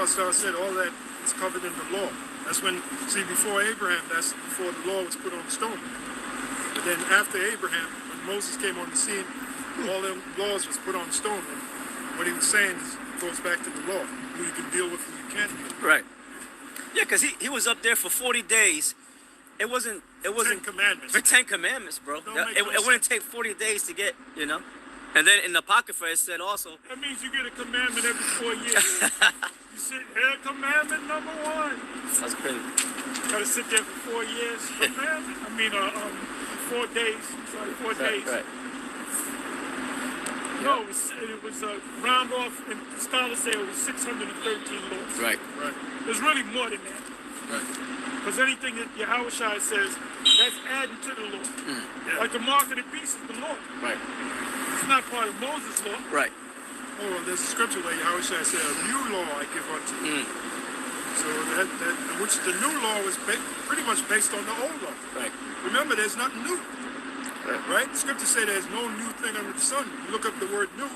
Star said all that is covered in the law. That's when, see, before Abraham, that's before the law was put on stone. But then after Abraham, when Moses came on the scene, all them laws was put on stone. And what he was saying is, goes back to the law. Who you can deal with and you can't deal with. Right. Yeah, because he was up there for 40 days. It wasn't 10 commandments. for 10 commandments, bro. It wouldn't take 40 days to get, you know. And then in the Apocrypha it said also. That means you get a commandment every 4 years. You sit here, commandment number 1. That's crazy. Gotta sit there for 4 years. Commandment. 4 days. Sorry, 4 days. Right. No, it was round off, and scholars say it was 613 laws. Right. There's really more than that. Right. Because anything that Yahweh Shai says, that's adding to the law. Yeah. Like the mark of the beast is the law. Right. It's not part of Moses' law. Right. Oh, well, there's a scripture where Yahweh said, a new law I give unto you. So which the new law was pretty much based on the old law. Right. Remember, there's nothing new. Right? The scriptures say there's no new thing under the sun. You look up the word new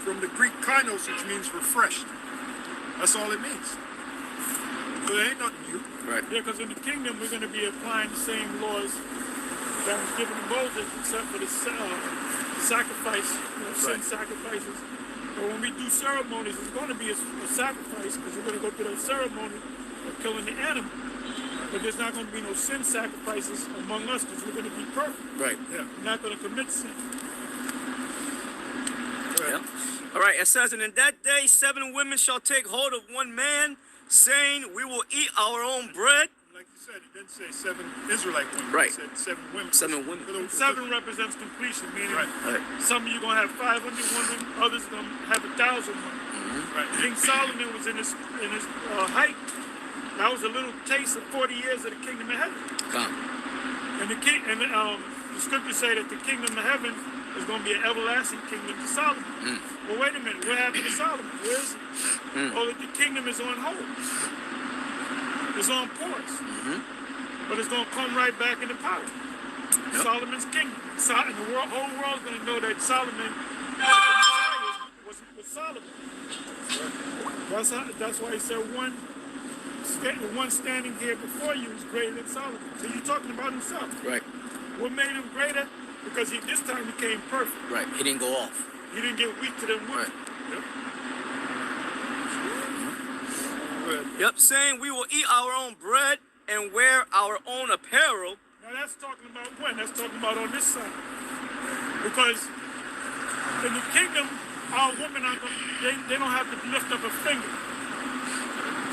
from the Greek kainos, which means refreshed. That's all it means. So there ain't nothing new. Right. Yeah, because in the kingdom, we're going to be applying the same laws that was given to Moses, except for the sacrifice, sin sacrifices. But when we do ceremonies, it's going to be a sacrifice, because we're going to go through the ceremony of killing the animal. But there's not going to be no sin sacrifices among us, because we're going to be perfect. Right. Yeah. We're not going to commit sin. Yeah. All right. It says, and in that day 7 women shall take hold of one man, saying, we will eat our own bread. Like you said, it didn't say 7 Israelite women. Right. It said 7 women. 7 women. And 7 represents completion, meaning Right. some of you going to have 500 women, others going to have 1,000 women. Right. King Solomon was in his height. That was a little taste of 40 years of the kingdom of heaven. And the scriptures say that the kingdom of heaven is going to be an everlasting kingdom to Solomon. Well, wait a minute. What happened to Solomon? Where is it? Oh, the kingdom is on hold. It's on pause. But it's going to come right back into power. Solomon's kingdom. And the whole world's going to know that Solomon was Solomon. That's why he said the one standing here before you is greater than Solomon. So you're talking about himself. Right. What made him greater? Because this time he came perfect. Right. He didn't go off. He didn't get weak to them women. Yep. Yep. Saying we will eat our own bread and wear our own apparel. Now that's talking about when? That's talking about on this side. Because in the kingdom, our women they don't have to lift up a finger.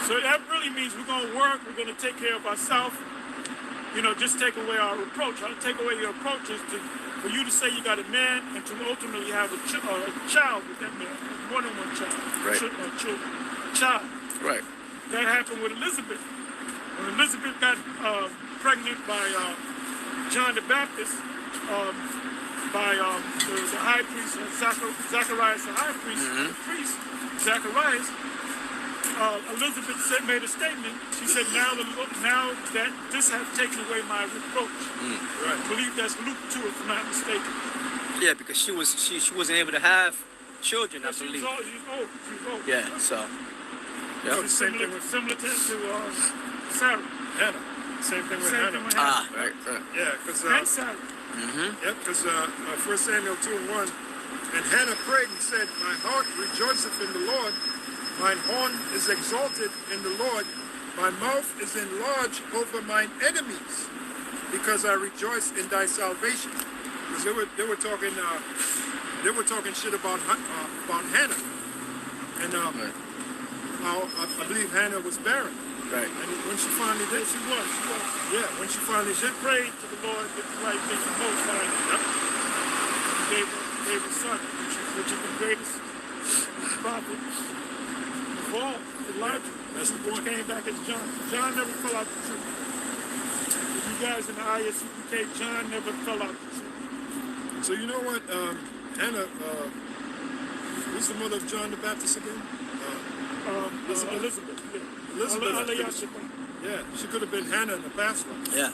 So that really means we're going to work, we're going to take care of ourselves. Just take away our reproach. Take away your approach is for you to say you got a man and to ultimately have a child with that man. More than one child. Right. Child. Right. That happened with Elizabeth. When Elizabeth got pregnant by John the Baptist, by the high priest, Zacharias the high priest, the priest, Zacharias, Elizabeth made a statement. She said, now that this has taken away my reproach. Right. I believe that's Luke 2, if I'm not mistaken. Yeah, because she wasn't able to have children, I believe. She was old. Yeah, so. Yeah. Similar to Sarah. Hannah. Same thing with Hannah. Right. Yeah, because and Sarah. because 1 Samuel 2:1, and Hannah prayed and said, my heart rejoiceth in the Lord, mine horn is exalted in the Lord, my mouth is enlarged over mine enemies, because I rejoice in thy salvation. Because they were talking shit about Hannah, and I believe Hannah was barren. Right. And when she finally did, she was. Yeah, when she finally did, prayed to the Lord, did the right thing, the Most High. Gave her son, which is the greatest prophet of all, Elijah. That's the which point. Came back as John. John never fell out the truth. If you guys in the ISUPK, John never fell out the truth. So you know what, Hannah, who's the mother of John the Baptist again? Elizabeth. Elizabeth. Yeah, she could have been Hannah in the past life. Yeah.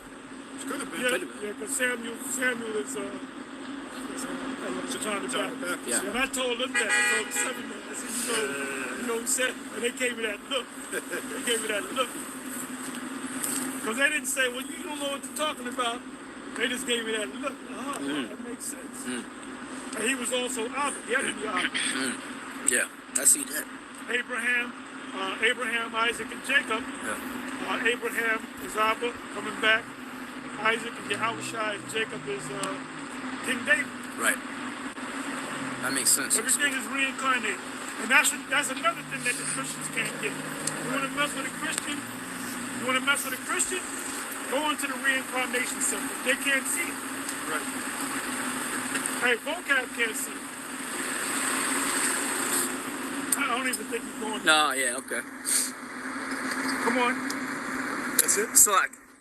She could have been. Yeah, because Samuel is John the Baptist. Yeah. And I told them that. I told the 7 men. I said, You know what I'm saying? And they gave me that look. They gave me that look. Because they didn't say, well, you don't know what you're talking about. They just gave me that look. That makes sense. And he was also Abba. He had to be Abba. Yeah, I see that. Abraham, Isaac, and Jacob. Yeah. Abraham is Abba coming back. Isaac and Yahushua, and Jacob is King David. Right. That makes sense. Everything is reincarnated. And that's another thing that the Christians can't get. You want to mess with a Christian? You want to mess with a Christian? Go into the reincarnation symbol. They can't see it. Right. Hey, vocab can't see it. I don't even think he's going. No, yeah, okay. Come on. That's it? Slack.